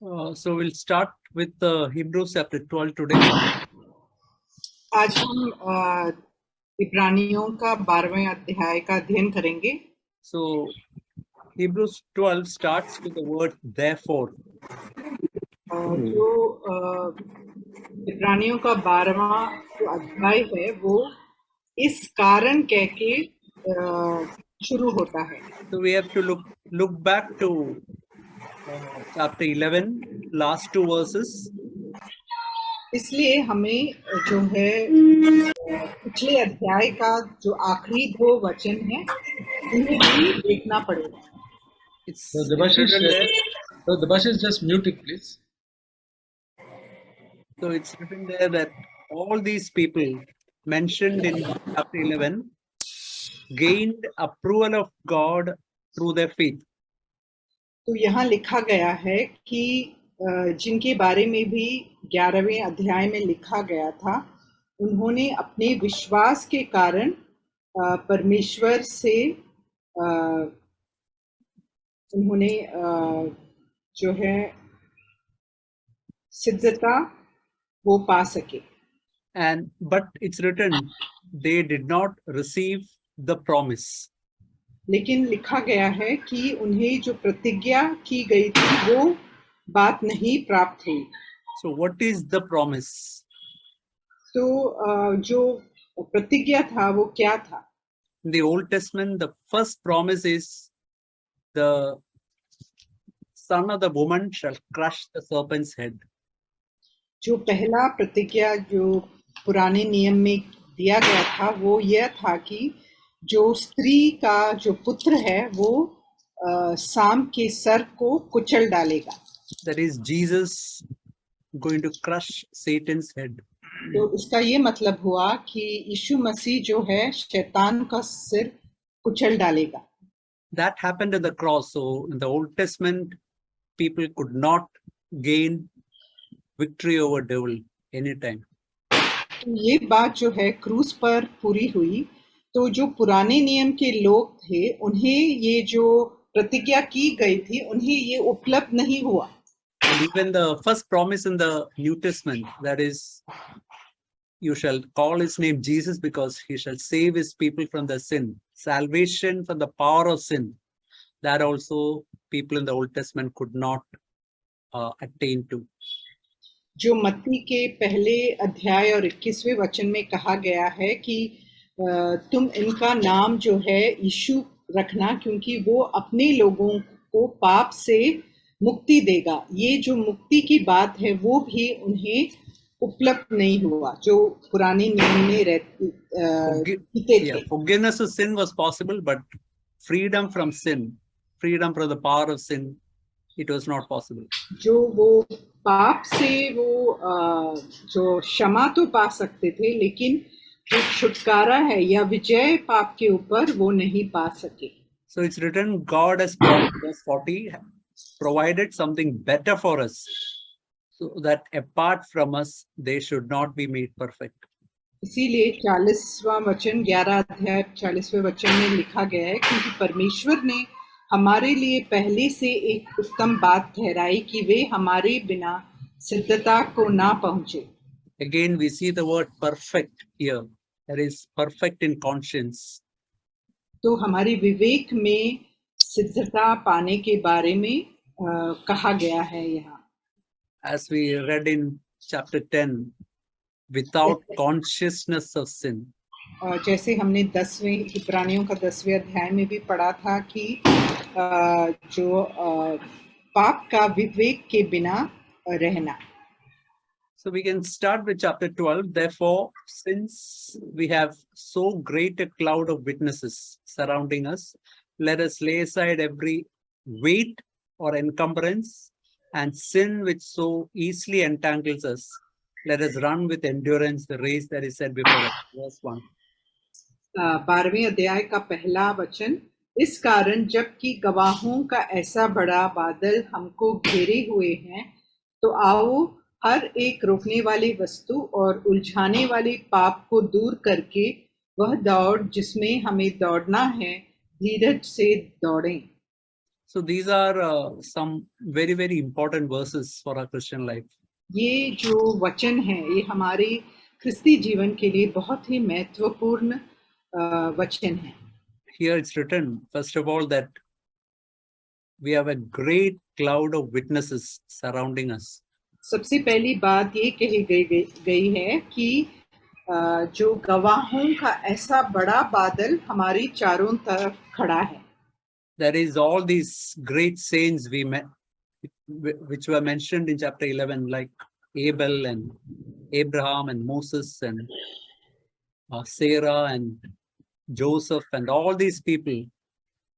So we'll start with Hebrews chapter 12 today. आज हम इब्रानियों का 12वें अध्याय का अध्ययन करेंगे। So Hebrews 12 starts with the word therefore. जो इब्रानियों का 12वां जो अध्याय है वो इस कारण कह के शुरू होता है। So we have to look back to chapter 11, last two verses. इसलिए हमें जो है पिछले अध्याय का जो आखिरी 2 वचन है उन्हें भी देखना पड़ेगा। So the bus is just muted, please. So it's written there that all these people mentioned in chapter 11 gained approval of God through their faith. तो यहाँ लिखा गया है कि जिनके बारे में भी 11वें अध्याय में लिखा गया था, उन्होंने अपने विश्वास के कारण परमेश्वर से उन्होंने जो है सिद्धता वो पा सके। And but it's written they did not receive the promise. लेकिन लिखा गया है कि उन्हें जो प्रतिज्ञा की गई थी वो बात नहीं प्राप्त हुई। So what is the promise? तो जो प्रतिज्ञा था वो क्या था? In the Old Testament, the first promise is the son of the woman shall crush the serpent's head. जो पहला प्रतिज्ञा जो पुराने नियम में दिया गया था वो यह था कि जो स्त्री का जो पुत्र है वो सांप के सर को कुचल डालेगा। That is Jesus going to crush Satan's head. तो इसका ये मतलब हुआ कि यीशु मसीह जो है शैतान का सिर कुचल डालेगा। That happened at the cross. So in the Old Testament, people could not gain victory over devil anytime. तो ये बात जो है क्रूस पर पूरी हुई। तो जो पुराने नियम के लोग थे उन्हें ये जो प्रतिज्ञा की गई थी उन्हें ये उपलब्ध नहीं हुआ। And even the first promise in the New Testament, that is, you shall call his name Jesus because he shall save his people from their sin. Salvation from the power of sin. That also people in the Old Testament could not attain to. जो मत्ती के पहले अध्याय और 21वें वचन में कहा गया है कि तुम इनका नाम जो है यीशु रखना क्योंकि वो अपने लोगों को पाप से मुक्ति देगा। ये जो मुक्ति की बात है वो भी उन्हें उपलब्ध नहीं हुआ जो पुराने नियम में रहते थे। Forgiveness of sin was possible, but freedom from sin, freedom from the power of sin, it was not possible. जो वो पाप से वो जो क्षमा तो पा सकते थे लेकिन जो छुटकारा है या विजय पाप के ऊपर वो नहीं पा सके। So it's written, God has promised, verse 40, provided something better for us, so that apart from us, they should not be made perfect. इसीलिए 40वां वचन 11 अध्याय 40वें वचन में लिखा गया है क्योंकि परमेश्वर ने हमारे लिए पहले से एक उत्तम बात ठहराई कि वे हमारे बिना सिद्धता को ना पहुंचे। Again, we see the word perfect here. That is perfect in conscience. तो हमारी विवेक में सिद्धता पाने के बारे में कहा गया है यहाँ। As we read in chapter 10, without consciousness of sin. जैसे हमने 10वें इब्रानियों का 10वें अध्याय में भी पढ़ा था कि जो पाप का विवेक के बिना रहना। So we can start with chapter 12. Therefore, since we have so great a cloud of witnesses surrounding us, let us lay aside every weight or encumbrance and sin which so easily entangles us. Let us run with endurance the race that is set before us. Verse 1. 12वें अध्याय का पहला वचन, इस कारण जबकि गवाहों का ऐसा बड़ा बादल हमको घेरे हुए हैं, तो आओ हर एक रोकने वाली वस्तु और उलझाने वाली पाप को दूर करके वह दौड़ जिसमें हमें दौड़ना है धीरज से दौड़ें। So these are some very, very important verses for our Christian life. ये जो वचन है ये हमारे ख्रिस्ती जीवन के लिए बहुत ही महत्वपूर्ण वचन है. Here it's written, first of all, that we have a great cloud of witnesses surrounding us. सबसे पहली बात ये कही गई है कि जो गवाहों का ऐसा बड़ा बादल हमारी चारों तरफ खड़ा है. There is all these great saints we met, which were mentioned in chapter 11, like Abel and Abraham and Moses and Sarah and Joseph, and all these people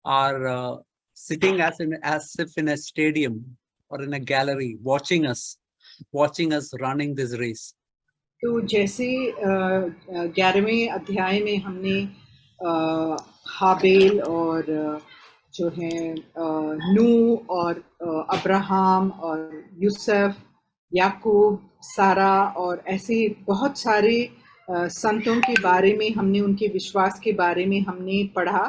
are sitting as if in a stadium or in a gallery, watching us running this race. तो जैसे 11वें अध्याय में हमने हाबेल और जो है नूह और Abraham और यूसुफ, याकूब, सारा और ऐसे बहुत सारे संतों के बारे में हमने, उनके विश्वास के बारे में हमने पढ़ा.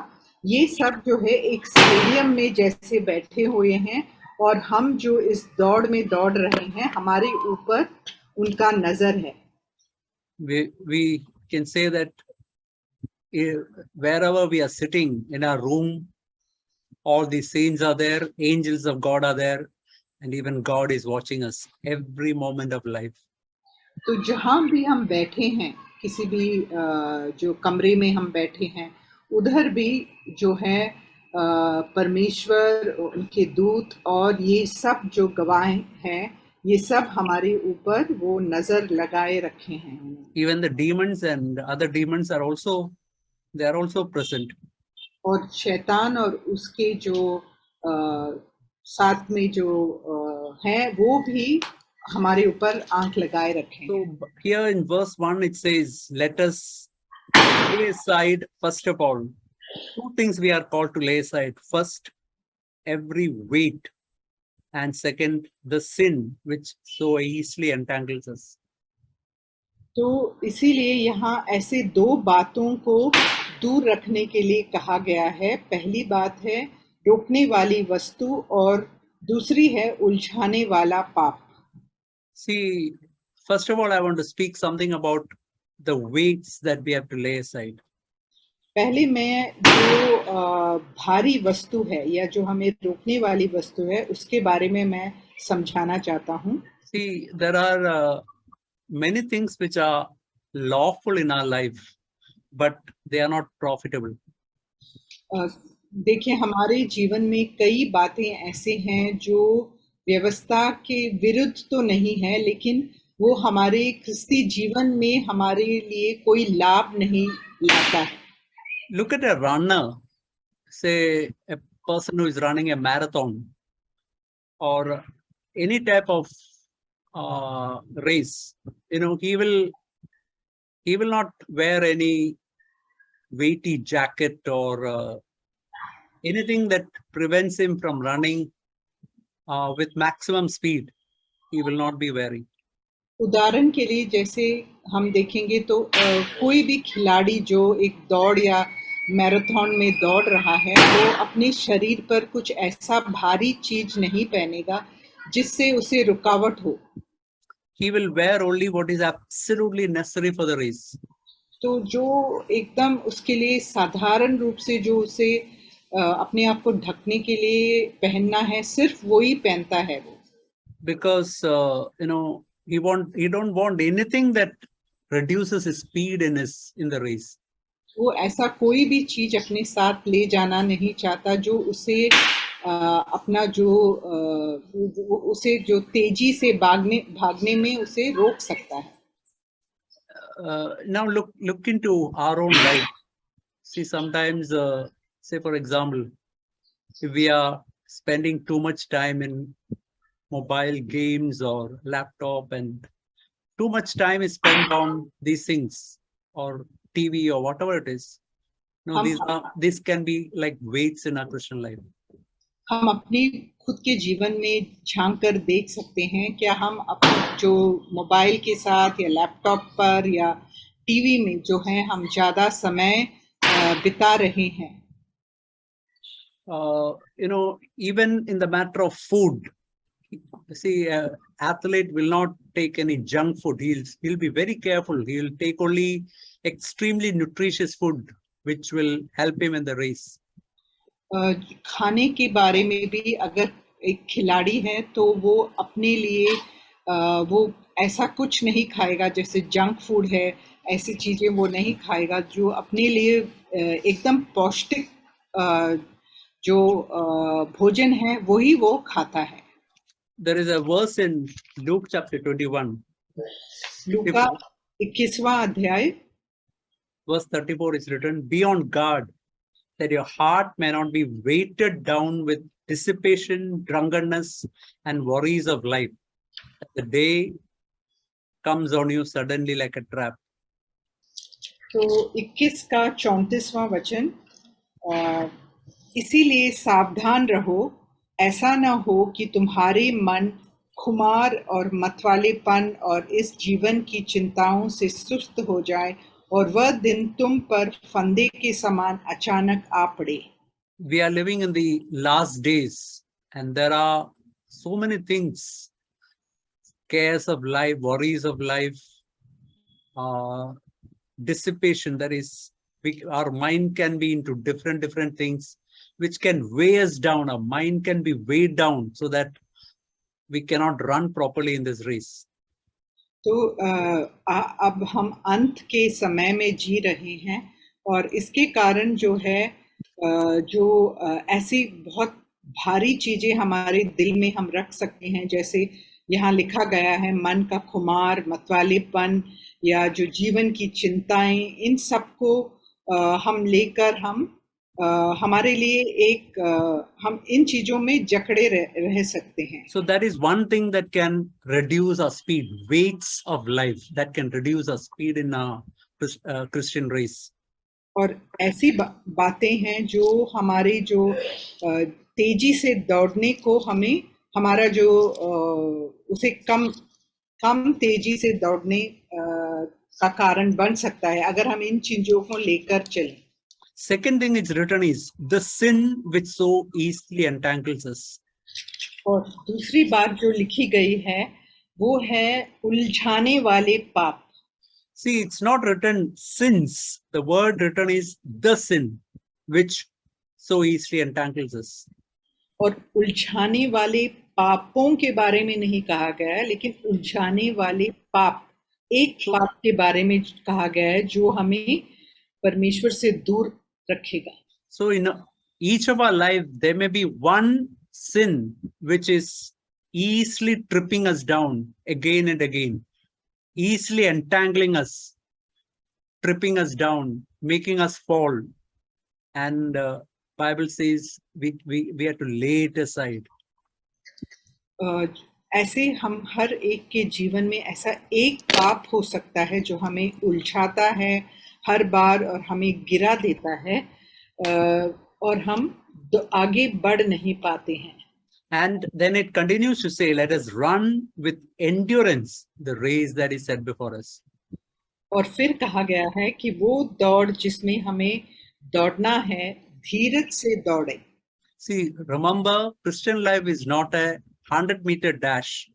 ये सब जो है एक स्टेडियम में जैसे बैठे हुए हैं और हम जो इस दौड़ में दौड़ रहे हैं हमारे ऊपर उनका नजर है. We can say that wherever we are sitting in our room, all the saints are there, angels of God are there, and even God is watching us every moment of life. तो जहाँ भी हम बैठे हैं, किसी भी जो कमरे में हम बैठे हैं, उधर भी जो है परमेश्वर, उनके दूत और ये सब जो गवाह हैं, ये सब हमारे ऊपर वो नजर लगाए रखे हैं. Even the demons and other demons are also present. और शैतान और उसके जो साथ में जो हैं वो भी हमारे ऊपर आंख लगाए रखे. So here in verse 1 it says, let us lay aside, first of all, two things we are called to lay aside. First, every weight, and second, the sin which so easily entangles us. तो इसीलिए यहाँ ऐसे दो बातों को दूर रखने के लिए कहा गया है. पहली बात है रोकने वाली वस्तु और दूसरी है उलझाने वाला पाप. See, first of all, I want to speak something about the weights that we have to lay aside. पहले मैं जो भारी वस्तु है या जो हमें रोकने वाली वस्तु है उसके बारे में मैं समझाना चाहता हूँ. See, there are many things which are lawful in our life, but they are not profitable. देखिए, हमारे जीवन में कई बातें ऐसे हैं जो व्यवस्था के विरुद्ध तो नहीं है, लेकिन वो हमारे ख्रिस्ती जीवन में हमारे लिए कोई लाभ नहीं लाता है. Look at a runner, say a person who is running a marathon or any type of race. You know, he will not wear any weighty jacket or anything that prevents him from running with maximum speed. He will not be wearing. उदाहरण के लिए जैसे हम देखेंगे तो कोई भी खिलाड़ी जो एक दौड़ या मैराथन में दौड़ रहा है वो अपने शरीर पर कुछ ऐसा भारी चीज नहीं पहनेगा जिससे उसे रुकावट हो. He will wear only what is absolutely necessary for the race. तो जो एकदम उसके लिए साधारण रूप से जो उसे अपने आप को ढकने के लिए पहनना है सिर्फ वो ही पहनता है वो. Because you know, he don't want anything that reduces his speed in the race. वो ऐसा कोई भी चीज अपने साथ ले जाना नहीं चाहता जो उसे अपना जो उसे जो तेजी से भागने में उसे रोक सकता है. Now look into our own life. See, sometimes say for example, if we are spending too much time in mobile games or laptop and too much time is spent on these things or TV or whatever it is. No, these can be like weights in our Christian life. हम अपने खुद के जीवन में झांक कर देख सकते हैं क्या हम अपने जो मोबाइल के साथ या लैपटॉप पर या टीवी में जो है हम ज्यादा समय बिता रहे हैं. even in the matter of food, see, athlete will not take any junk food. He'll be very careful. He'll take only extremely nutritious food, which will help him in the race. खाने के बारे में भी अगर एक खिलाड़ी है तो वो अपने लिए वो ऐसा कुछ नहीं खाएगा जैसे जंक फूड है, ऐसी चीजें वो नहीं खाएगा जो अपने लिए एकदम पौष्टिक जो भोजन है वही वो खाता है. There is a verse in Luke chapter 21. लूका 21वां अध्याय Verse 34 is written, "Be on guard, that your heart may not be weighted down with dissipation, drunkenness, and worries of life. The day comes on you suddenly like a trap." तो 21 का 34वां वचन, इसीलिए सावधान रहो, ऐसा न हो कि तुम्हारे मन खुमार और मतवालेपन और इस जीवन की चिंताओं से सुस्त हो जाए और वह दिन तुम पर फंदे के समान अचानक आ पड़े. We are living in the last days, and there are so many things, cares of life, worries of life, dissipation. That is, our mind can be into different things, which can weigh us down. Our mind can be weighed down so that we cannot run properly in this race. तो अब हम अंत के समय में जी रहे हैं और इसके कारण जो है जो ऐसी बहुत भारी चीजें हमारे दिल में हम रख सकते हैं, जैसे यहाँ लिखा गया है मन का खुमार, मतवालेपन या जो जीवन की चिंताएं, इन सबको हम लेकर हम हमारे लिए एक हम इन चीजों में जकड़े रह सकते हैं. So that is one thing that can reduce our speed. Weights of life that can reduce our speed in a Christian race. और ऐसी बातें हैं जो हमारे जो तेजी से दौड़ने को हमें हमारा जो उसे कम तेजी से दौड़ने का कारण बन सकता है अगर हम इन चीजों को लेकर चलें. Second thing is written is the sin which so easily entangles us. और दूसरी बात जो लिखी गई है वो है उलझाने वाले पाप. See, it's not written sins. The word written is the sin which so easily entangles us. और उलझाने वाले पापों के बारे में नहीं कहा गया है, लेकिन उलझाने वाले पाप, एक पाप के बारे में कहा गया है जो हमें परमेश्वर से दूर रखेगा. So in each of our life, there may be one sin which is easily tripping us down again and again, easily entangling us, tripping us down, making us fall. And Bible says we have to lay it aside. ऐसे हम हर एक के जीवन में ऐसा एक पाप हो सकता है जो हमें उलझाता है हर बार और हमें गिरा देता है और हम आगे बढ़ नहीं पाते हैं. And then it continues to say, let us run with endurance the race that is set before us. और फिर कहा गया है कि वो दौड़ जिसमें हमें दौड़ना है धीरज से दौड़े. See, remember, Christian life is not a 100-meter dash.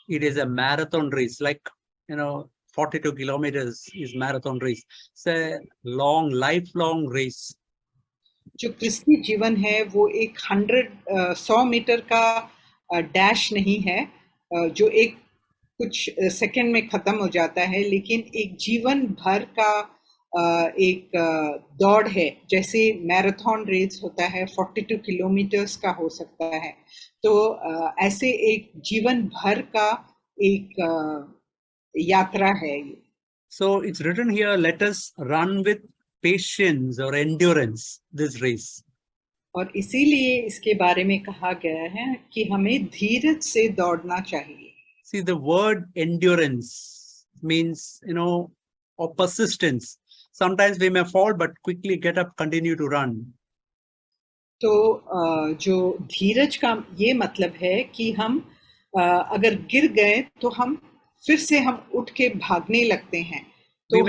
It is a marathon race, like 42 kilometers is marathon race. It's a long, lifelong race. जो क्रिस्ती जीवन है वो एक 100 मीटर का डैश नहीं है जो एक कुछ सेकंड में खत्म हो जाता है, लेकिन एक जीवन भर का एक दौड़ है. जैसे मैराथन रेस होता है 42 किलोमीटर्स का हो सकता है, तो ऐसे एक जीवन भर का एक यात्रा है. So it's written here, let us run with patience or endurance this race. और इसीलिए इसके बारे में कहा गया है कि हमें धीरज से दौड़ना चाहिए. See, the word endurance means, or persistence. Sometimes we may fall, but quickly get up, continue to run. तो जो धीरज का ये मतलब है कि हम अगर गिर गए तो हम फिर से हम उठ के भागने लगते हैं. तो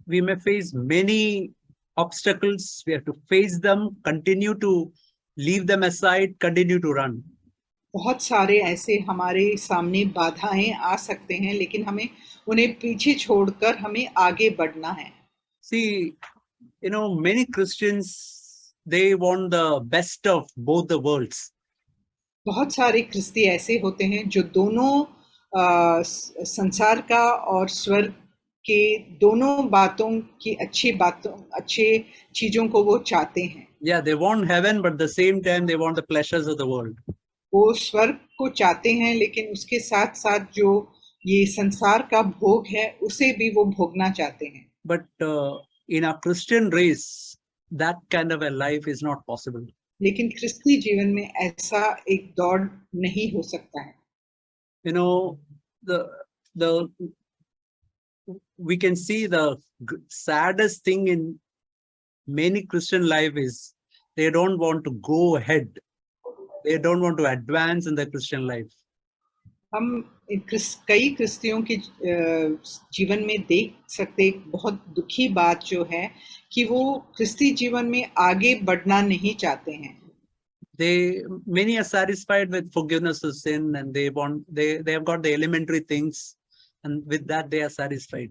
we may face many obstacles. We have to face them, continue to leave them aside, continue to run. बहुत सारे ऐसे हमारे सामने बाधाएं आ सकते हैं, लेकिन हमें उन्हें पीछे छोड़कर हमें आगे बढ़ना है. See, many Christians, they want the best of both the worlds. बहुत सारे ख्रिस्ती ऐसे होते हैं जो दोनों संसार का और स्वर्ग के दोनों बातों की अच्छे चीजों को वो चाहते हैं. Yeah, they want heaven, but at the same time, they want the pleasures of the world. वो स्वर्ग को चाहते हैं, लेकिन उसके साथ साथ जो ये संसार का भोग है उसे भी वो भोगना चाहते हैं. But in our Christian race, that kind of a life is not possible. लेकिन ख्रिस्ती जीवन में ऐसा एक दौड़ नहीं हो सकता है. We can see the saddest thing in many Christian life is they don't want to go ahead. They don't want to advance in the Christian life. हम कई क्रिस्तियों के जीवन में देख सकते एक बहुत दुखी बात जो है कि वो ख्रिस्ती जीवन में आगे बढ़ना नहीं चाहते हैं. Many are satisfied with forgiveness of sin, and they have got the elementary things, and with that they are satisfied.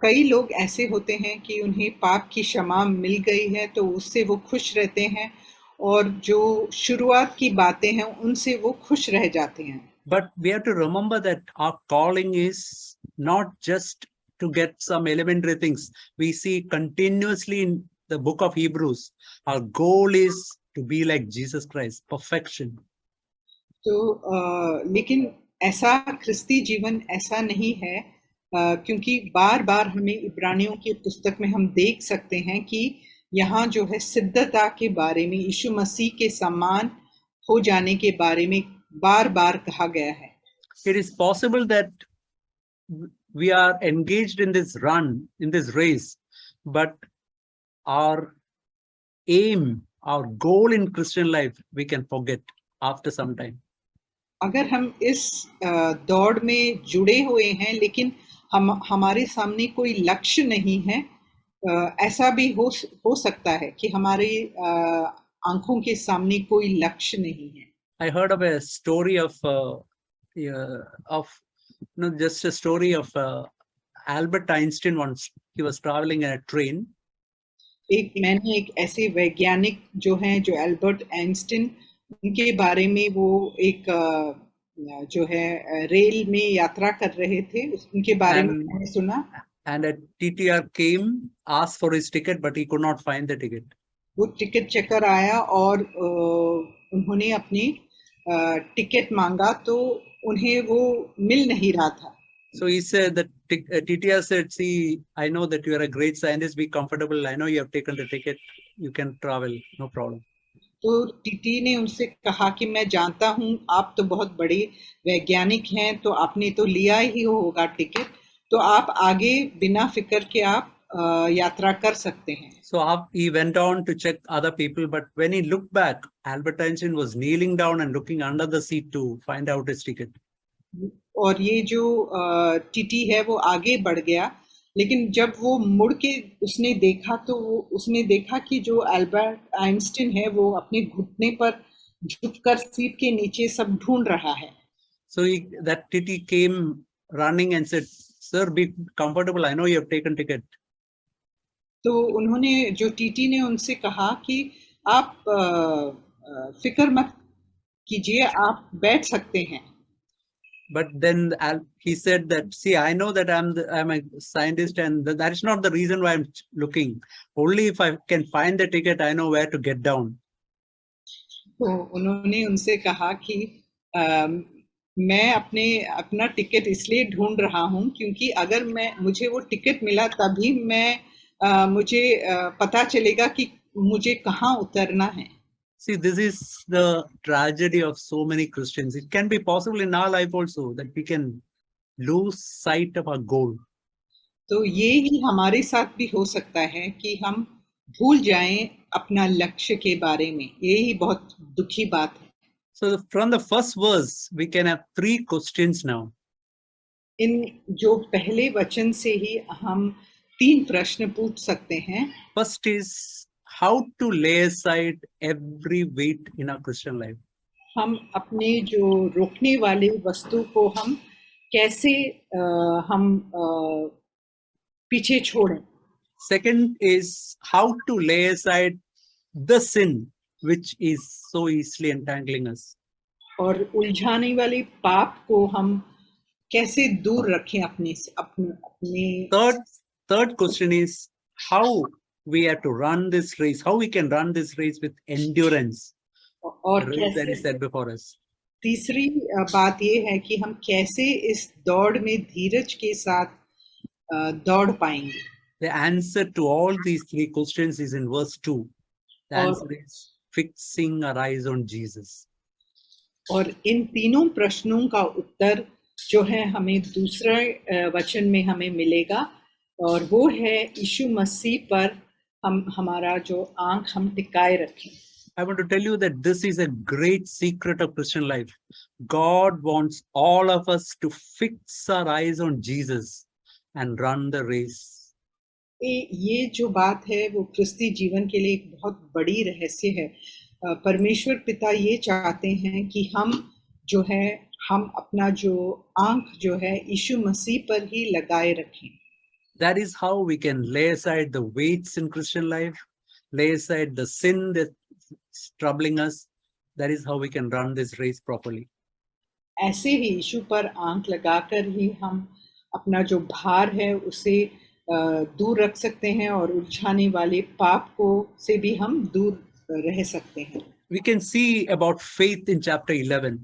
कई लोग ऐसे होते हैं कि उन्हें पाप की क्षमा मिल गई है तो उससे वो खुश रहते हैं, और जो शुरुआत की बातें हैं उनसे वो खुश रह जाते हैं. But we have to remember that our calling is not just to get some elementary things. We see continuously in the book of Hebrews, our goal is to be like Jesus Christ, perfection. तो लेकिन ऐसा ख्रिस्ती जीवन ऐसा नहीं है, क्योंकि बार बार हमें इब्रानियों की पुस्तक में हम देख सकते हैं कि यहाँ जो है सिद्धता के बारे में, यीशु मसीह के समान हो जाने के बारे में बार बार कहा गया है. It is possible that we are engaged in this run, in this race, but our aim, our goal in Christian life, we can forget after some time. अगर हम इस दौड़ में जुड़े हुए हैं लेकिन हमारे सामने कोई लक्ष्य नहीं है, ऐसा भी हो सकता है कि हमारे आंखों के सामने कोई लक्ष्य नहीं है. I heard of a story of just a story of Albert Einstein. Once he was traveling in a train. मैंने एक ऐसे वैज्ञानिक जो हैं, जो एल्बर्ट आइंस्टीन, उनके बारे में वो एक जो है रेल में यात्रा कर रहे थे, उनके बारे में मैंने सुना. And a TTR came, asked for his ticket, but he could not find the ticket. वो टिकट चेकर आया और उन्होंने अपनी टिकट मांगा तो उन्हें वो मिल नहीं रहा था. So he said that TTR said, "See, I know that you are a great scientist. Be comfortable. I know you have taken the ticket. You can travel, no problem." तो टीटी ने उनसे कहा कि मैं जानता हूँ आप तो बहुत बड़े वैज्ञानिक हैं, तो आपने तो लिया ही होगा टिकट, तो आप आगे बिना फिक्र के आप यात्रा कर सकते हैं. So he went on to check other people, but when he looked back, Albert Einstein was kneeling down and looking under the seat to find out his ticket. और ये जो टीटी है वो आगे बढ़ गया, लेकिन जब वो मुड़ के उसने देखा तो उसने देखा कि जो अल्बर्ट आइंस्टीन है वो अपने घुटने पर झुककर सीट के नीचे सब ढूंढ रहा है. So that TT came running and said, "Sir, be comfortable. I know you have taken ticket." तो उन्होंने, जो टीटी ने उनसे कहा कि आप फिक्र मत कीजिए, आप बैठ सकते हैं. But then he said that, "See, I know that I'm a scientist, and that is not the reason why I'm looking. Only if I can find the ticket, I know where to get down." तो उन्होंने उनसे कहा कि मैं अपना ticket इसलिए ढूंढ रहा हूँ क्योंकि अगर मुझे वो टिकट मिला तभी मुझे पता चलेगा कि मुझे कहाँ उतरना है. See, this is the tragedy of so many Christians. It can be possible in our life also that we can lose sight of our goal. तो ये ही हमारे साथ भी हो सकता है कि हम भूल जाएं अपना लक्ष्य के बारे में. ये ही बहुत दुखी बात है. So from the first verse, we can have 3 questions now. इन जो पहले वचन से ही हम 3 प्रश्न पूछ सकते हैं. First is, how to lay aside every weight in our Christian life. हम अपने जो रोकने वाले वस्तु को हम कैसे हम पीछे छोड़ें. Second is how to lay aside the sin which is so easily entangling us. और उलझाने वाले पाप को हम कैसे दूर रखें अपने से अपने. Third question is how we have to run this race, how we can run this race with endurance. और The race that कैसे is set before us. तीसरी बात ये है कि हम कैसे इस दौड़ में धीरज के साथ दौड़ पाएंगे. The answer to all these three questions is in verse 2. The answer is fixing our eyes on Jesus. और इन तीनों प्रश्नों का उत्तर जो है हमें दूसरे वचन में हमें मिलेगा और वो है यीशु मसीह पर हम हमारा जो आंख हम टिकाए रखें. I want to tell you that this is a great secret of Christian life. God wants all of us to fix our eyes on Jesus and run the race. ये जो बात है वो क्रिस्ती जीवन के लिए एक बहुत बड़ी रहस्य है. परमेश्वर पिता ये चाहते हैं कि हम जो है हम अपना जो आंख जो है यीशु मसीह पर ही लगाए रखें. That is how we can lay aside the weights in Christian life, lay aside the sin that's troubling us. That is how we can run this race properly. ऐसे ही यीशु पर आंख लगाकर ही हम अपना जो भार है उसे दूर रख सकते हैं और उलझाने वाले पाप को से भी हम दूर रह सकते हैं. We can see about faith in chapter 11.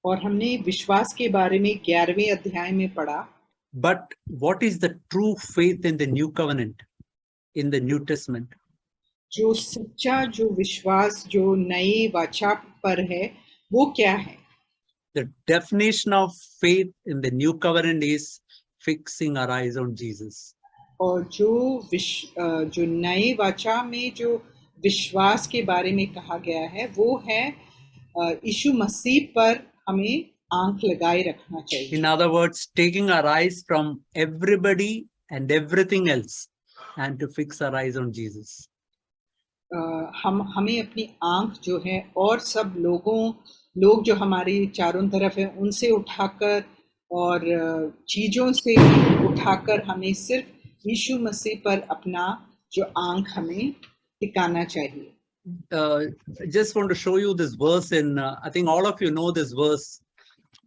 और हमने विश्वास के बारे में 11वें अध्याय में पढ़ा. But what is the true faith in the new covenant, in the New Testament? जो सच्चा जो विश्वास जो नए वाचा पर है वो क्या है? The definition of faith in the new covenant is fixing our eyes on Jesus. और जो नए वाचा में जो विश्वास के बारे में कहा गया है वो है यीशु मसीह पर हमें आंख लगाए रखना चाहिए. In other words, taking our eyes from everybody and everything else and to fix our eyes on Jesus. हमें अपनी आंख जो है और सब लोग जो हमारे चारों तरफ है उनसे उठाकर और चीजों से उठाकर हमें सिर्फ यीशु मसीह पर अपना जो आंख हमें टिकाना चाहिए. Just want to show you this verse in I think all of you know this verse,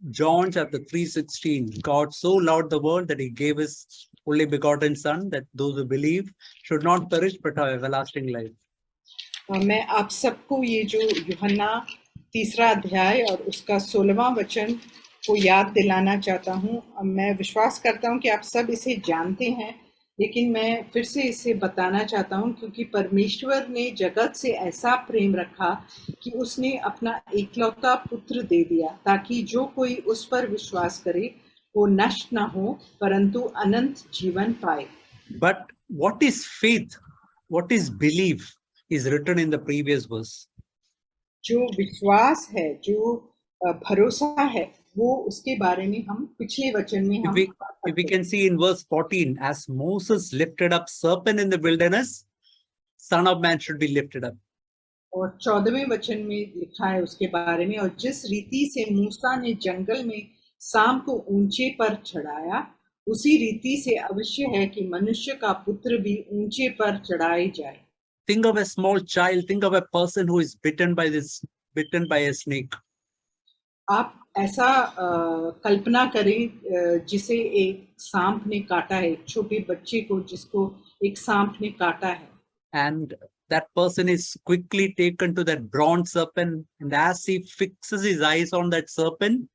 John chapter 3:16. God so loved the world that he gave his only begotten son, that those who believe should not perish but have everlasting life. मैं आप सबको ये जो यूहन्ना 3 अध्याय और उसका 16वां वचन को याद दिलाना चाहता हूँ. मैं विश्वास करता हूँ कि आप सब इसे जानते हैं, लेकिन मैं फिर से इसे बताना चाहता हूँ क्योंकि परमेश्वर ने जगत से ऐसा प्रेम रखा कि उसने अपना एकलौता पुत्र दे दिया ताकि जो कोई उस पर विश्वास करे वो नष्ट ना हो परंतु अनंत जीवन पाए. But what is faith? What is belief? Is written in the previous verse. जो विश्वास है जो भरोसा है वो उसके बारे में हम पिछले वचन में हम if we can see in verse 14, as Moses lifted up serpent in the wilderness, Son of Man should be lifted up. और 14वें वचन में लिखा है उसके बारे में, और जिस रीति से मूसा ने जंगल में सांप को ऊंचे पर चढ़ाया उसी रीति से अवश्य है कि मनुष्य का पुत्र भी ऊंचे पर चढ़ाए जाए. Think of a small child. Think of a person who is bitten by a snake. आप ऐसा कल्पना करें जिसे एक सांप ने काटा है, एक छोटे बच्चे को जिसको एक सांप ने काटा है. And that person is quickly taken to that bronze serpent, and as he fixes his eyes on that serpent,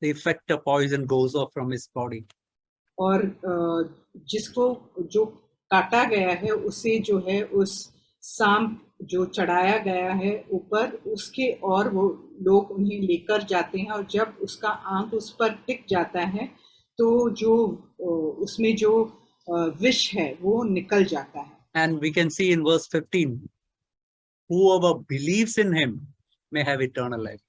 the effect of poison goes off from his body. और जिसको जो काटा गया है उसे जो है उस सांप जो चढ़ाया गया है ऊपर उसके और वो लोग उन्हें लेकर जाते हैं और जब उसका आंख उस पर टिक जाता है तो जो उसमें जो विष है वो निकल जाता है. And we can see in verse 15, whoever believes in him may have eternal life.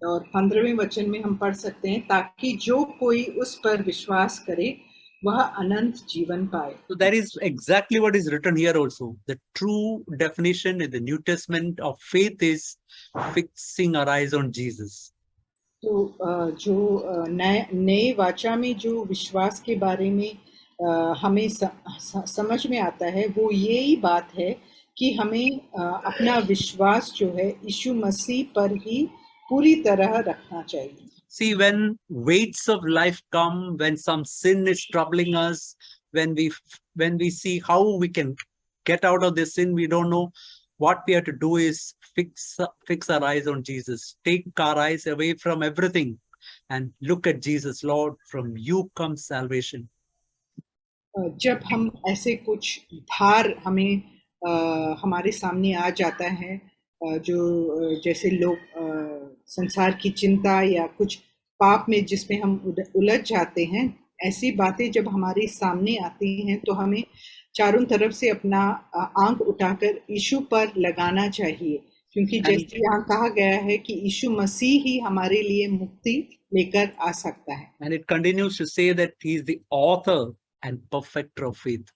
और 15वें वचन में हम पढ़ सकते हैं ताकि जो कोई उस पर विश्वास करे वह अनंत जीवन पाए। So that is exactly what is written here also. The true definition in the New Testament of faith is fixing our eyes on Jesus. तो जो नए वाचा में जो विश्वास के बारे में हमें समझ में आता है वो यही बात है कि हमें अपना विश्वास जो है यीशु मसीह पर ही पूरी तरह रखना चाहिए। See, when weights of life come, when some sin is troubling us, when we see how we can get out of this sin, we don't know. What we have to do is fix our eyes on Jesus. Take our eyes away from everything and look at Jesus. Lord, from you comes salvation. जब हम ऐसे कुछ भार हमें हमारे सामने आ जाता है, जो जैसे लोग संसार की चिंता या कुछ पाप में जिसमें हम उलझ जाते हैं, ऐसी बातें जब हमारे सामने आती हैं तो हमें चारों तरफ से अपना आंख उठाकर यीशु पर लगाना चाहिए, क्योंकि जैसे यहाँ कहा गया है कि यीशु मसीह ही हमारे लिए मुक्ति लेकर आ सकता है। And it continues to say that he is the author and perfecter of faith.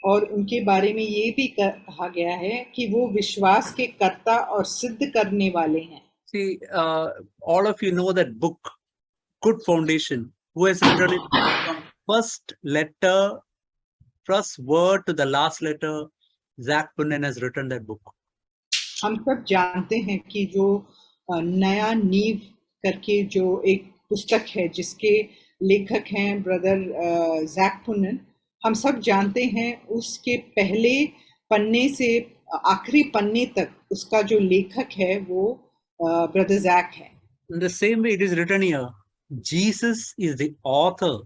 और उनके बारे में ये भी कहा गया है कि वो विश्वास के कर्ता और सिद्ध करने वाले हैं। See, all of you know that book, Good Foundation. Who has written it from first word to the last letter? Zach Punnen has written that book. हम सब जानते हैं कि जो नया नींव करके जो एक पुस्तक है जिसके लेखक हैं ब्रदर जैक पुनन, हम सब जानते हैं उसके पहले पन्ने से आखिरी पन्ने तक उसका जो लेखक है वो ब्रदर जैक है। In the same way it is written here, Jesus is the author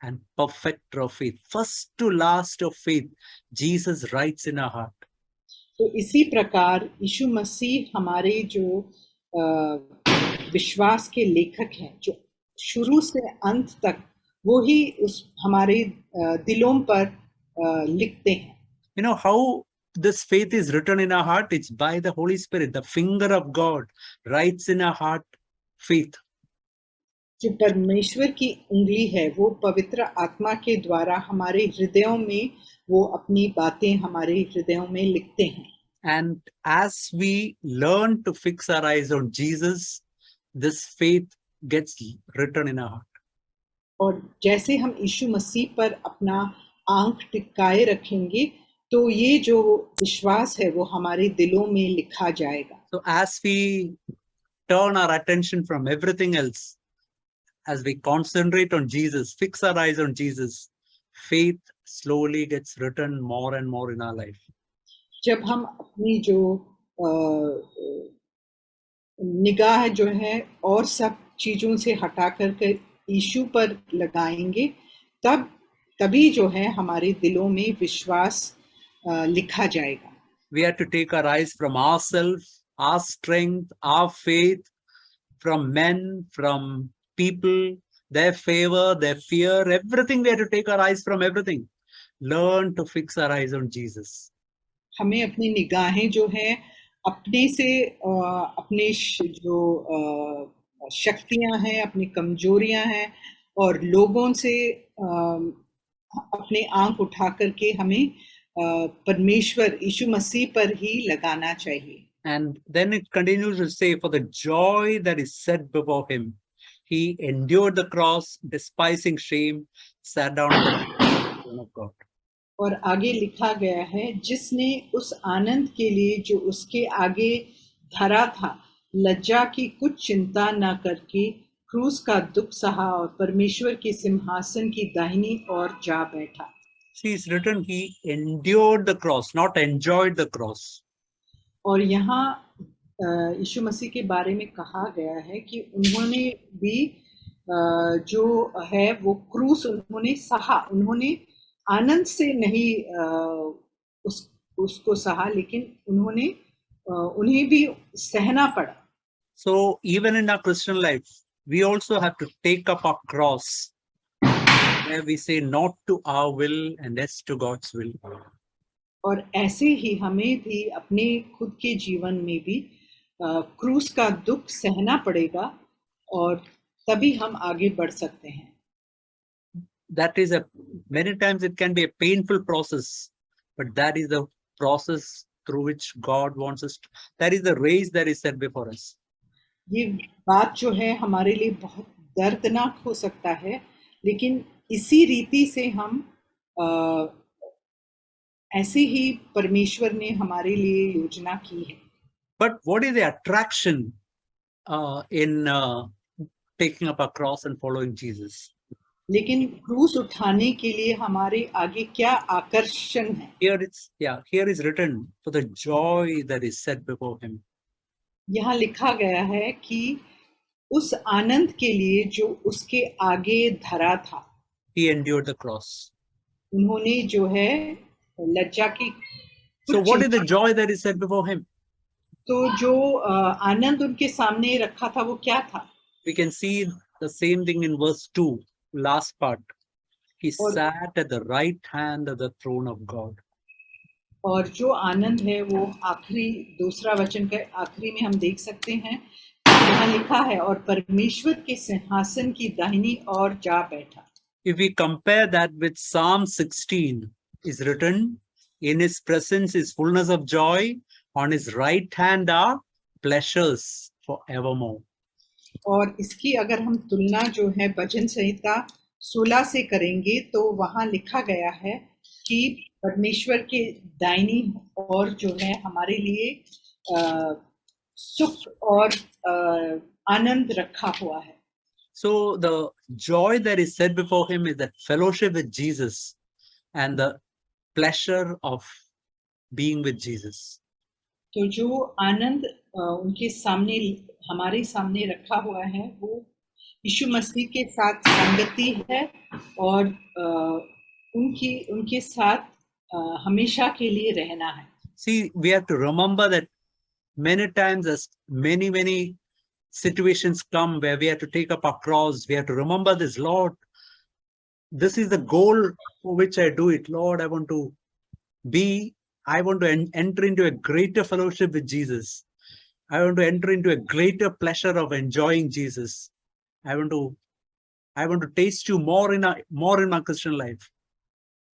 and perfecter of faith. First to last of faith, Jesus writes in our heart. तो इसी प्रकार यीशु मसीह हमारे जो विश्वास के लेखक हैं, जो शुरू से अंत तक वो ही उस हमारे दिलों पर लिखते हैं। You know how this faith is written in our heart? It's by the Holy Spirit. The finger of God writes in our heart faith. जो परमेश्वर की उंगली है वो पवित्र आत्मा के द्वारा हमारे हृदयों में वो अपनी बातें हमारे हृदयों में लिखते हैं। And as we learn to fix our eyes on Jesus, this faith gets written in our heart. और जैसे हम यीशु मसीह पर अपना आंख टिकाए रखेंगे तो ये जो विश्वास है वो हमारे दिलों में लिखा जाएगा। So as we turn our attention from everything else, as we concentrate on Jesus, fix our eyes on Jesus, faith slowly gets written more and more in our life. जब हम अपनी जो निगाह जो है और सब चीजों से हटा करके यीशु पर लगाएंगे, तभी जो है हमारे दिलों में विश्वास लिखा जाएगा। We have to take our eyes from ourselves, our strength, our faith, from men, from people, their favor, their fear, everything. We have to take our eyes from everything. Learn to fix our eyes on Jesus. हमें अपनी निगाहें जो है अपने से अपने जो शक्तियां हैं, अपनी कमजोरियां हैं और लोगों से अपने आंख उठा करके हमें परमेश्वर यीशु मसीह पर ही लगाना चाहिए। And then it continues to say, for the joy that is set before him, he endured the cross, despising shame, sat down at the throne of God. और आगे लिखा गया है, जिसने उस आनंद के लिए जो उसके आगे धरा था, लज्जा की कुछ चिंता न करके क्रूस का दुख सहा और परमेश्वर के सिंहासन की दाहिनी ओर जा बैठा। See, it's written he endured the cross, not enjoyed the cross. और यहाँ यीशु मसीह के बारे में कहा गया है कि उन्होंने भी जो है वो क्रूस उन्होंने सहा, उन्होंने आनंद से नहीं उसको सहा, लेकिन उन्हें भी सहना पड़ा। So even in our Christian life, we also have to take up our cross, where we say not to our will and yes to God's will. और ऐसे ही हमें भी अपने खुद के जीवन में भी क्रूस का दुख सहना पड़ेगा और तभी हम आगे बढ़ सकते हैं। that is many times it can be a painful process, but that is the process through which God wants us. That is the race that is set before us. ये बात जो है हमारे लिए बहुत दर्दनाक हो सकता है, लेकिन इसी रीति से हम ऐसे ही परमेश्वर ने हमारे लिए योजना की है. But what is the attraction in taking up a cross and following Jesus? लेकिन क्रूस उठाने के लिए हमारे आगे क्या आकर्षण है? Here is written, for the joy that is set before him. यहाँ लिखा गया है कि उस आनंद के लिए जो उसके आगे धरा था, He endured the cross. उन्होंने जो है लज्जा की. So what is the joy that is set before him? तो जो आनंद उनके सामने रखा था वो क्या था? We can see the same thing in verse 2, last part. He sat at the right hand of the throne of God. और जो आनंद है वो आखिरी दूसरा वचन के आखिरी में हम देख सकते हैं, यहाँ लिखा है और परमेश्वर के सिंहासन की दाहिनी ओर जा बैठा. If we compare that with Psalm 16, is written, in his presence is fullness of joy, on his right hand are pleasures forevermore. और इसकी अगर हम तुलना जो है भजन संहिता 16 से करेंगे तो वहाँ लिखा गया है कि परमेश्वर के दाहिनी ओर जो है हमारे लिए सुख और आनंद रखा हुआ है. So the joy that is set before him is that fellowship with Jesus and the pleasure of being with Jesus. तो जो आनंद उनके सामने हमारे सामने रखा हुआ है वो यीशु मसीह के साथ संगति है और उनके साथ हमेशा के लिए रहना है. See, we have to remember that many times as many situations come where we have to take up our cross, we have to remember this, Lord, this is the goal for which I do it. Lord, I want to enter into a greater fellowship with Jesus. I want to enter into a greater pleasure of enjoying Jesus. I want to taste you more in my Christian life.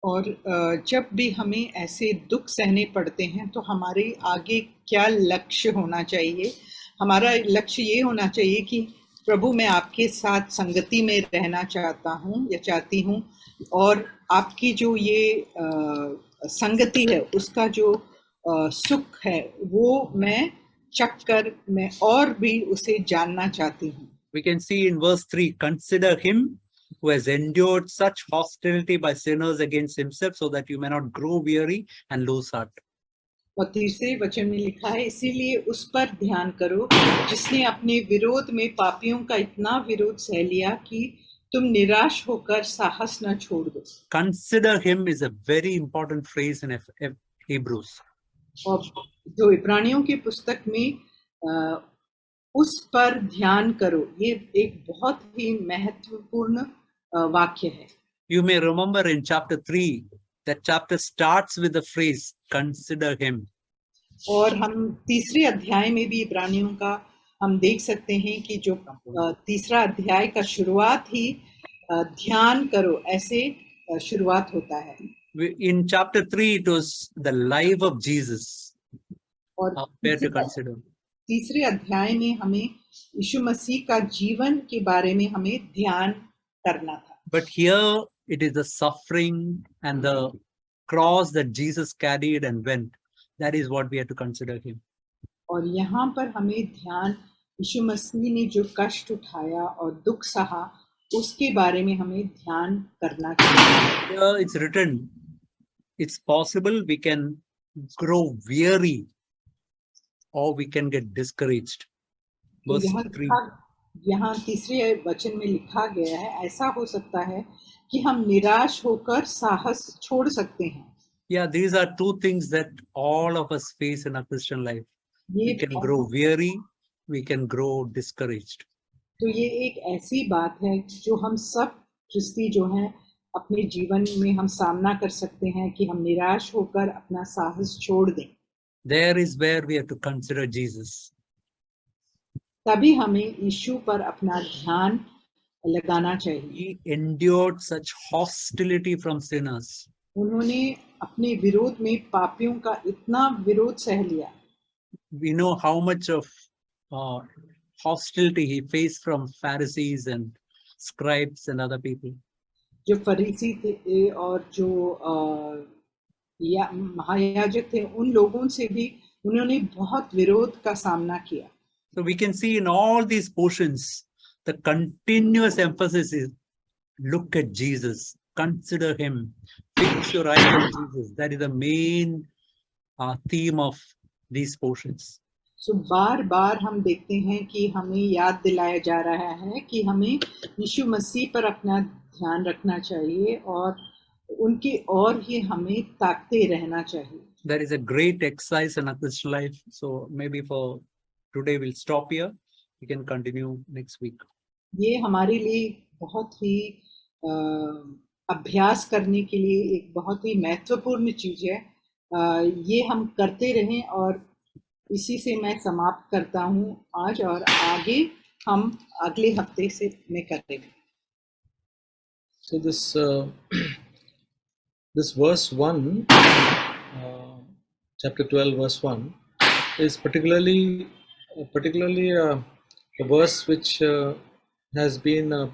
और जब भी हमें ऐसे दुख सहने पड़ते हैं तो हमारे आगे क्या लक्ष्य होना चाहिए? हमारा लक्ष्य ये होना चाहिए कि प्रभु मैं आपके साथ संगति में रहना चाहता हूँ या चाहती हूँ और आपकी जो ये संगति है उसका जो सुख है वो मैं चखकर मैं और भी उसे जानना चाहती हूँ. We can see in verse 3, consider him who has endured such hostility by sinners against himself so that you may not grow weary and lose heart. और तीसरे वचन में लिखा है इसीलिए उस पर ध्यान करो जिसने अपने विरोध में पापियों का इतना विरोध सह लिया कि तुम निराश होकर साहस न छोड़ दो. Consider him is a very important phrase in Hebrews. और जो इब्रानियों की पुस्तक में उस पर ध्यान करो ये एक बहुत ही महत्वपूर्ण वाक्य है. You may remember in chapter 3 that chapter starts with the phrase consider him. और हम तीसरे अध्याय में भी इब्रानियों का हम देख सकते हैं कि जो तीसरा अध्याय का शुरुआत ही ध्यान करो ऐसे शुरुआत होता है. In chapter 3 it was the life of Jesus. और where to consider. तीसरे अध्याय में हमें यीशु मसीह का जीवन के बारे में हमें ध्यान करना था. But here it is the suffering and the cross that Jesus carried and went. That is what we have to consider him. और यहाँ पर हमें ध्यान यीशु मसीह ने जो कष्ट उठाया और दुख सहा उसके बारे में हमें ध्यान करना चाहिए. Here it's written, it's possible we can grow weary or we can get discouraged. Verse 3. यहाँ तीसरे वचन में लिखा गया है ऐसा हो सकता है कि हम निराश होकर साहस छोड़ सकते हैं. Yeah, these are two things that all of us face in our Christian life. We can grow weary, we can grow discouraged. तो ये एक ऐसी बात है जो हम सब क्रिस्ती जो हैं अपने जीवन में हम सामना कर सकते हैं कि हम निराश होकर अपना साहस छोड़ दें. There is where we have to consider Jesus. तभी हमें यीशु पर अपना ध्यान लगाना चाहिए। He endured such hostility from sinners. उन्होंने अपने विरोध में पापियों का इतना विरोध सह लिया। We know how much of uh, hostility he faced from Pharisees and scribes and other people. जो फरीसी थे और जो महायाजक थे, उन लोगों से भी उन्होंने बहुत विरोध का सामना किया। So we can see in all these portions, the continuous emphasis is look at Jesus, consider him, fix your eyes on Jesus. That is the main theme of these portions. सो बार बार हम देखते हैं कि हमें याद दिलाया जा रहा है कि हमें यीशु मसीह पर अपना ध्यान रखना चाहिए और उनकी ओर ही हमें ताकते रहना चाहिए। That is a great exercise in a Christian life. So maybe for today we'll stop here. We can continue next week. ये हमारे लिए बहुत ही अभ्यास करने के लिए एक बहुत ही महत्वपूर्ण चीज है। ये हम करते रहें और इसी से मैं समाप्त करता हूँ आज, और आगे हम अगले हफ्ते से में करेंगे। So this verse 1, chapter 12, verse 1, is particularly a verse which has been a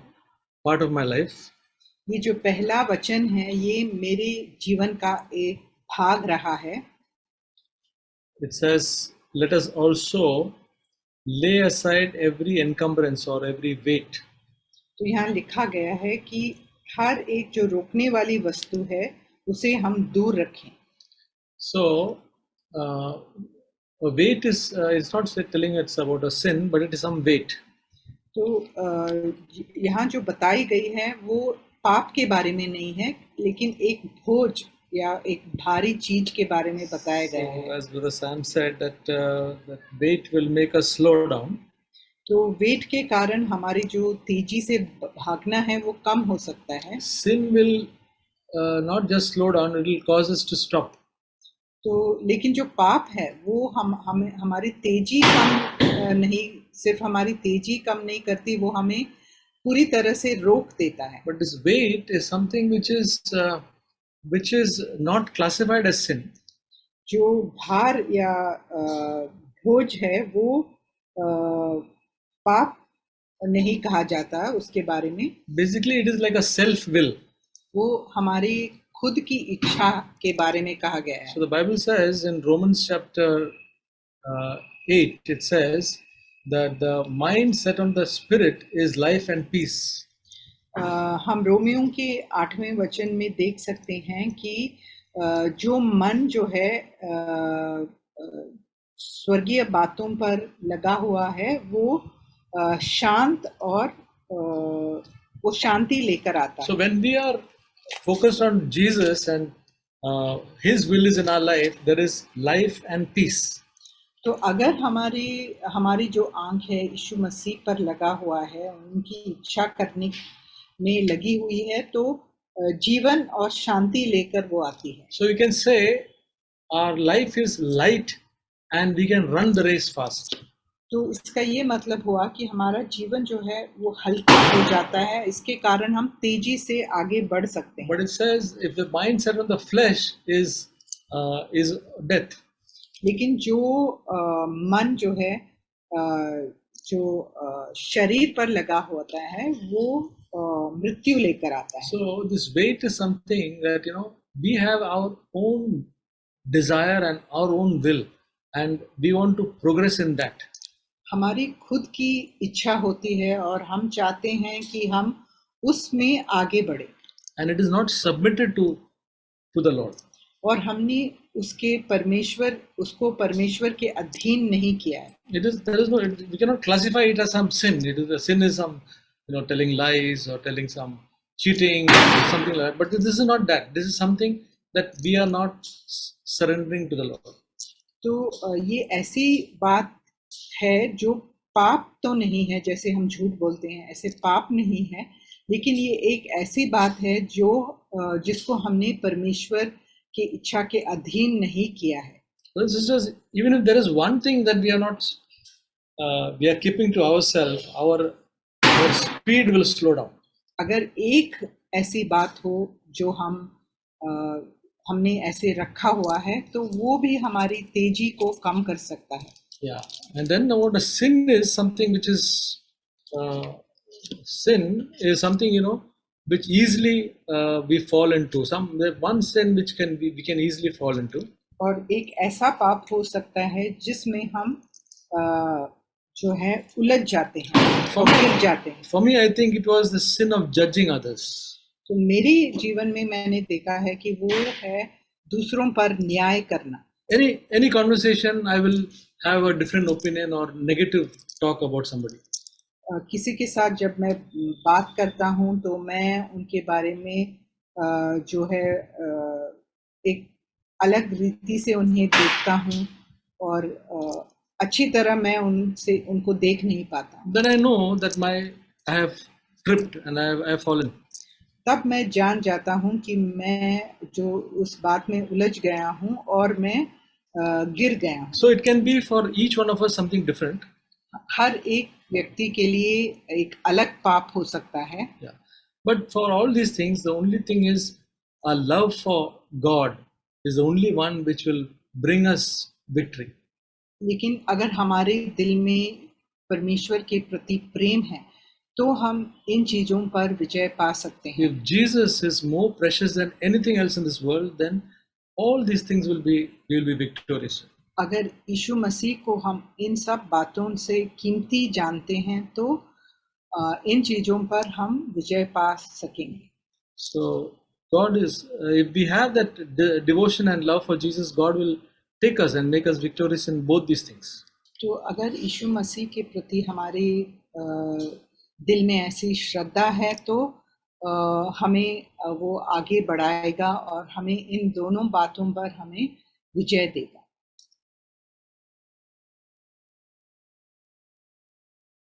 part of my life. ये जो पहला वचन है, ये मेरे जीवन का एक भाग रहा है। It says, let us also lay aside every encumbrance or every weight. तो यहाँ लिखा गया है कि हर एक जो रोकने वाली वस्तु है उसे हम दूर रखें। So a weight is it's not telling it's about a sin, but it is some weight. तो यहाँ जो बताई गई है वो पाप के बारे में नहीं है, लेकिन एक बोझ या एक भारी चीज के बारे में बताया गया है। So as Brother Sam said that that weight will make us slow down. तो वेट के कारण हमारी जो तेजी से भागना है वो कम हो सकता है। Sin will not just slow down; it will cause us to stop. तो लेकिन जो पाप है वो हमारी तेजी कम नहीं, सिर्फ हमारी तेजी कम नहीं करती, वो हमें पूरी तरह से रोक देता है। But this weight is something which is not classified as sin. जो भार या बोझ है वो पाप नहीं कहा जाता उसके बारे में। Basically, it is like a self-will. वो हमारी खुद की इच्छा के बारे में कहा गया है। So the Bible says in Romans chapter 8, it says that the mind set on the Spirit is life and peace. हम रोमियों के 8वें वचन में देख सकते हैं कि जो मन जो है स्वर्गीय बातों पर लगा हुआ है वो शांत और वो शांति लेकर आता है। So when we are focused on Jesus and His will is in our life, there is life and peace. तो अगर हमारी जो आंख है यीशु मसीह पर लगा हुआ है, उनकी इच्छा करने में लगी हुई है, तो जीवन और शांति लेकर वो आती है। So you can say our life is light and we can run the race fast. तो इसका ये मतलब हुआ कि हमारा जीवन जो है वो हल्का हो जाता है, इसके कारण हम तेजी से आगे बढ़ सकते हैं। But it says if the mind set on the flesh is death. लेकिन जो मन जो है जो शरीर पर लगा होता है वो मृत्यु लेकर आता है। So this weight is something that we have our own desire and our own will, and we want to progress in that. हमारी खुद की इच्छा होती है और हम चाहते हैं कि हम उसमें आगे बढ़े। And it is not submitted to the Lord. और हमने उसको परमेश्वर के अधीन नहीं किया है। We cannot classify it as some sin. Sin is some telling lies or telling some cheating or something like that. But this is not that. This is something that we are not surrendering to the Lord. तो ये ऐसी बात है जो पाप तो नहीं है, जैसे हम झूठ बोलते हैं ऐसे पाप नहीं है, लेकिन ये एक ऐसी बात है जो जिसको हमने परमेश्वर की इच्छा के अधीन नहीं किया है। So sisters, even if there is one thing that we are keeping to ourselves, our your speed will slow down. अगर एक ऐसी बात हो जो हमने ऐसे रखा हुआ है तो वो भी हमारी तेजी को कम कर सकता है. Yeah, and then what a sin is something which is sin is something which easily we fall into. One sin which we can easily fall into. और एक ऐसा पाप हो सकता है जिसमें हम जो है उलझ जाते हैं और गिर जाते हैं. For me, I think it was the sin of judging others. तो मेरे जीवन में मैंने देखा है कि वो है दूसरों पर न्याय करना. Any conversation, I will have a different opinion or negative talk about somebody. किसी के साथ जब मैं बात करता हूँ तो मैं उनके बारे में जो है एक अलग रीति से उन्हें देखता हूँ और अच्छी तरह मैं उनको देख नहीं पाता. Then I know that I have tripped and I have fallen. तब मैं जान जाता हूँ कि मैं जो उस बात में उलझ गया हूँ और मैं गिर गया हूँ. So it can be for each one of us something different. हर एक व्यक्ति के लिए एक अलग पाप हो सकता है. Yeah. But for all these things, the only thing is our love for God is the only one which will bring us victory. लेकिन अगर हमारे दिल में परमेश्वर के प्रति प्रेम है तो हम इन चीजों पर विजय पा सकते हैं. If Jesus is more precious than anything else in this world, then all these things will be victorious. अगर यीशु मसीह को हम इन सब बातों से कीमती जानते हैं तो इन चीजों पर हम विजय पा सकेंगे. So God is, if we have that devotion and love for Jesus, God will take us and make us victorious in both these things. तो अगर यीशु मसीह के प्रति हमारे दिल में ऐसी श्रद्धा है तो हमें वो आगे बढ़ाएगा और हमें इन दोनों बातों पर हमें विजय देगा.